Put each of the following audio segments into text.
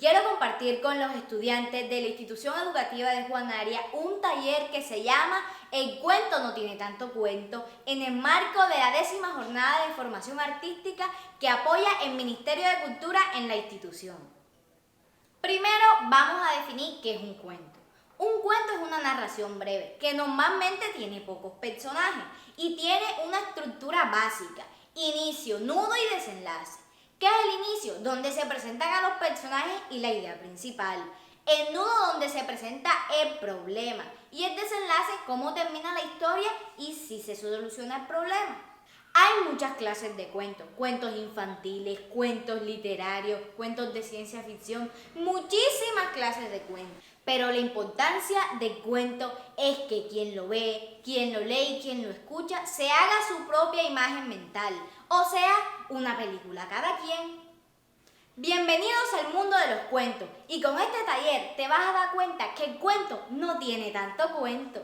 quiero compartir con los estudiantes de la institución educativa de Juanaria un taller que se llama El cuento no tiene tanto cuento, en el marco de la 10ª jornada de formación artística que apoya el Ministerio de Cultura en la institución. Primero vamos a definir qué es un cuento. Un cuento es una narración breve que normalmente tiene pocos personajes y tiene una estructura básica, inicio, nudo y desenlace. ¿Qué es el inicio? Donde se presentan a los personajes y la idea principal. El nudo donde se presenta el problema. Y el desenlace, cómo termina la historia y si se soluciona el problema. Hay muchas clases de cuentos. Cuentos infantiles, cuentos literarios, cuentos de ciencia ficción. Muchísimas clases de cuentos. Pero la importancia del cuento es que quien lo ve, quien lo lee y quien lo escucha se haga su propia imagen mental, o sea, una película cada quien. Bienvenidos al mundo de los cuentos y con este taller te vas a dar cuenta que el cuento no tiene tanto cuento.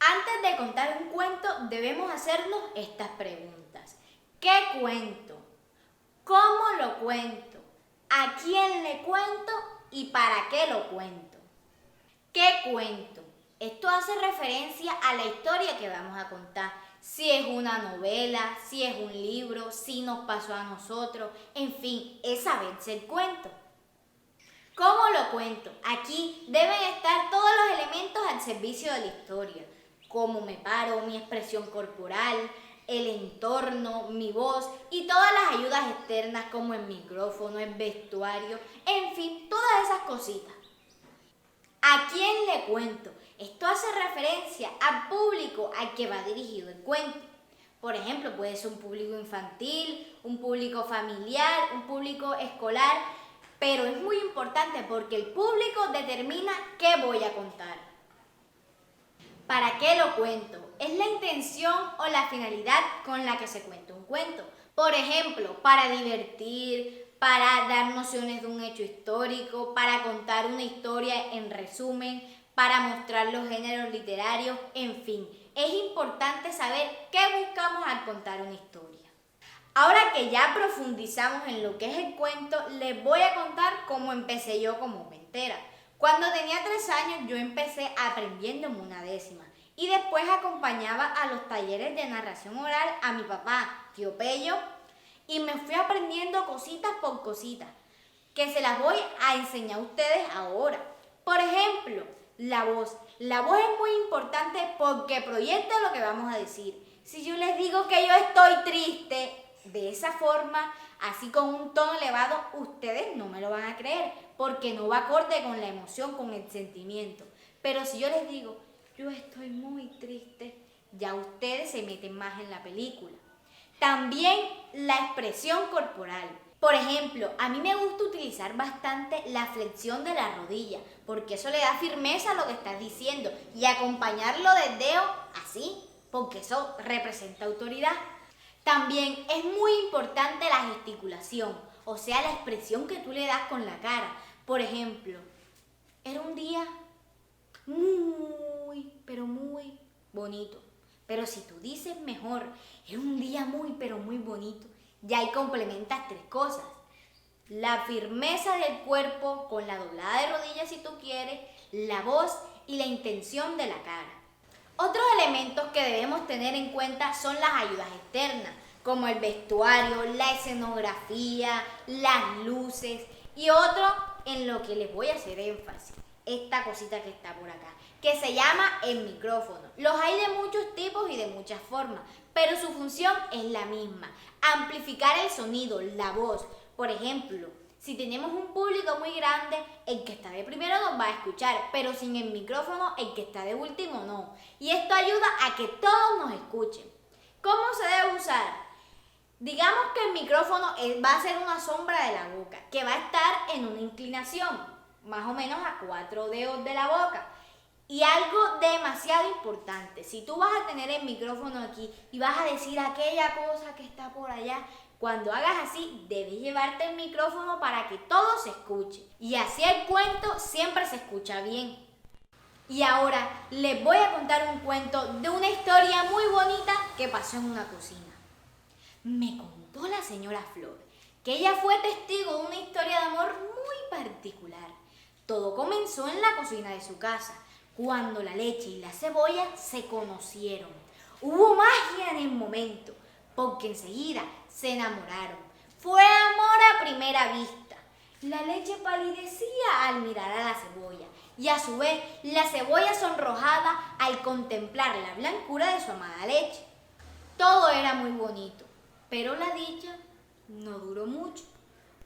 Antes de contar un cuento debemos hacernos estas preguntas. ¿Qué cuento? ¿Cómo lo cuento? ¿A quién le cuento? ¿Y para qué lo cuento? ¿Qué cuento? Esto hace referencia a la historia que vamos a contar. Si es una novela, si es un libro, si nos pasó a nosotros, en fin, es saberse el cuento. ¿Cómo lo cuento? Aquí deben estar todos los elementos al servicio de la historia. Cómo me paro, mi expresión corporal, el entorno, mi voz y todas las ayudas externas como el micrófono, el vestuario, en fin, todas esas cositas. ¿A quién le cuento? Esto hace referencia al público al que va dirigido el cuento. Por ejemplo, puede ser un público infantil, un público familiar, un público escolar, pero es muy importante porque el público determina qué voy a contar. ¿Para qué lo cuento? Es la intención o la finalidad con la que se cuenta un cuento. Por ejemplo, para divertir, para dar nociones de un hecho histórico, para contar una historia en resumen, para mostrar los géneros literarios, en fin. Es importante saber qué buscamos al contar una historia. Ahora que ya profundizamos en lo que es el cuento, les voy a contar cómo empecé yo como cuentera. Cuando tenía 3 años yo empecé aprendiendo en una décima y después acompañaba a los talleres de narración oral a mi papá, tío Pello, y me fui aprendiendo cositas por cositas que se las voy a enseñar a ustedes ahora. Por ejemplo, la voz. La voz es muy importante porque proyecta lo que vamos a decir. Si yo les digo que yo estoy triste, de esa forma, así con un tono elevado, ustedes no me lo van a creer porque no va acorde con la emoción, con el sentimiento. Pero si yo les digo, yo estoy muy triste, ya ustedes se meten más en la película. También la expresión corporal. Por ejemplo, a mí me gusta utilizar bastante la flexión de la rodilla, porque eso le da firmeza a lo que estás diciendo, y acompañarlo del dedo así, porque eso representa autoridad. También es muy importante la gesticulación, o sea, la expresión que tú le das con la cara. Por ejemplo, era un día muy, pero muy bonito. Pero si tú dices mejor, era un día muy, pero muy bonito, ya ahí complementas 3 cosas. La firmeza del cuerpo con la doblada de rodillas si tú quieres, la voz y la intención de la cara. Otros elementos que debemos tener en cuenta son las ayudas externas, como el vestuario, la escenografía, las luces y otro en lo que les voy a hacer énfasis, esta cosita que está por acá, que se llama el micrófono. Los hay de muchos tipos y de muchas formas, pero su función es la misma, amplificar el sonido, la voz. Por ejemplo, si tenemos un público muy grande, el que está de primero nos va a escuchar, pero sin el micrófono, el que está de último no. Y esto ayuda a que todos nos escuchen. ¿Cómo se debe usar? Digamos que el micrófono va a ser una sombra de la boca, que va a estar en una inclinación, más o menos a 4 dedos de la boca. Y algo demasiado importante, si tú vas a tener el micrófono aquí y vas a decir aquella cosa que está por allá, cuando hagas así, debes llevarte el micrófono para que todo se escuche. Y así el cuento siempre se escucha bien. Y ahora les voy a contar un cuento de una historia muy bonita que pasó en una cocina. Me contó la señora Flor que ella fue testigo de una historia de amor muy particular. Todo comenzó en la cocina de su casa, cuando la leche y la cebolla se conocieron. Hubo magia en el momento, porque enseguida se enamoraron. Fue amor a primera vista. La leche palidecía al mirar a la cebolla y a su vez la cebolla sonrojada al contemplar la blancura de su amada leche. Todo era muy bonito, pero la dicha no duró mucho,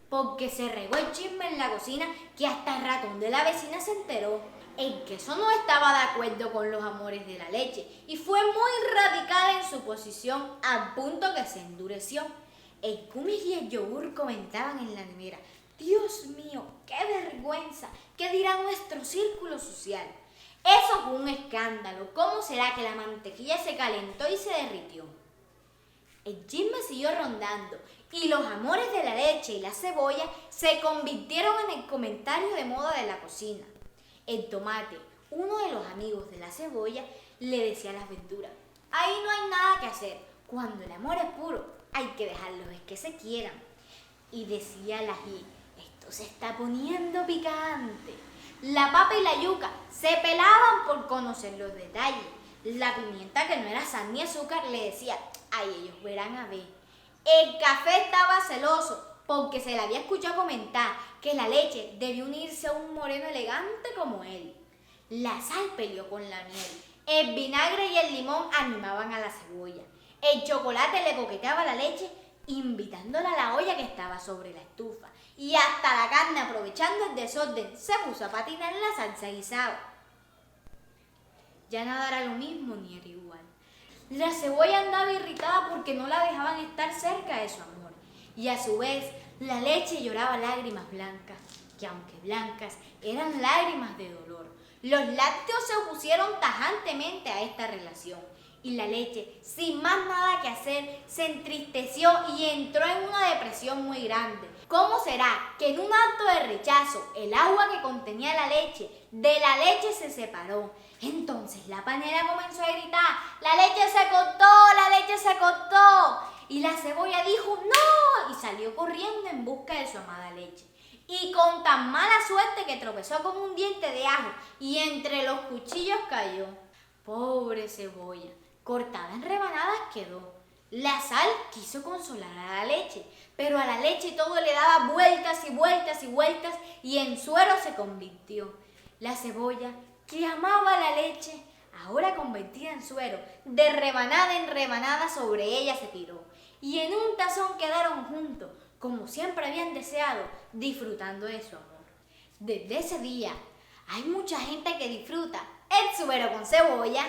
porque se regó el chisme en la cocina que hasta el ratón de la vecina se enteró. El queso no estaba de acuerdo con los amores de la leche y fue muy radical en su posición al punto que se endureció. El kumis y el yogur comentaban en la nevera: Dios mío, qué vergüenza, ¿qué dirá nuestro círculo social? Eso fue un escándalo. ¿Cómo será que la mantequilla se calentó y se derritió? El chisme siguió rondando y los amores de la leche y la cebolla se convirtieron en el comentario de moda de la cocina. El tomate, uno de los amigos de la cebolla, le decía a las verduras: ahí no hay nada que hacer. Cuando el amor es puro, hay que dejarlos es que se quieran. Y decía el ají: esto se está poniendo picante. La papa y la yuca se pelaban por conocer los detalles. La pimienta, que no era sal ni azúcar, le decía: ay, ellos verán a ver. El café estaba celoso porque se le había escuchado comentar que la leche debía unirse a un moreno elegante como él. La sal peleó con la miel. El vinagre y el limón animaban a la cebolla. El chocolate le coqueteaba a la leche, invitándola a la olla que estaba sobre la estufa. Y hasta la carne, aprovechando el desorden, se puso a patinar en la salsa guisada. Ya nada era lo mismo ni era igual. La cebolla andaba irritada porque no la dejaban estar cerca de su amor. Y a su vez, la leche lloraba lágrimas blancas, que aunque blancas, eran lágrimas de dolor. Los lácteos se opusieron tajantemente a esta relación. Y la leche, sin más nada que hacer, se entristeció y entró en una depresión muy grande. ¿Cómo será que en un acto de rechazo, el agua que contenía la leche de la leche se separó? Entonces la panera comenzó a gritar: ¡la leche se cortó! ¡La leche se cortó! Y la cebolla dijo: ¡no! Y salió corriendo en busca de su amada leche. Y con tan mala suerte que tropezó con un diente de ajo y entre los cuchillos cayó. Pobre cebolla, cortada en rebanadas quedó. La sal quiso consolar a la leche, pero a la leche todo le daba vueltas y vueltas y vueltas y en suero se convirtió. La cebolla, que amaba la leche, ahora convertida en suero, de rebanada en rebanada sobre ella se tiró. Y en un tazón quedaron juntos, como siempre habían deseado, disfrutando de su amor. Desde ese día, hay mucha gente que disfruta el suero con cebolla.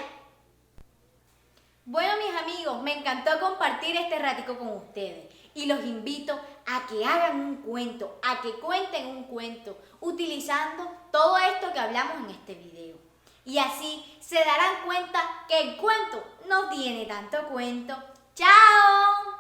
Bueno, mis amigos, me encantó compartir este ratico con ustedes y los invito a que hagan un cuento, a que cuenten un cuento utilizando todo esto que hablamos en este video. Y así se darán cuenta que el cuento no tiene tanto cuento. ¡Chao!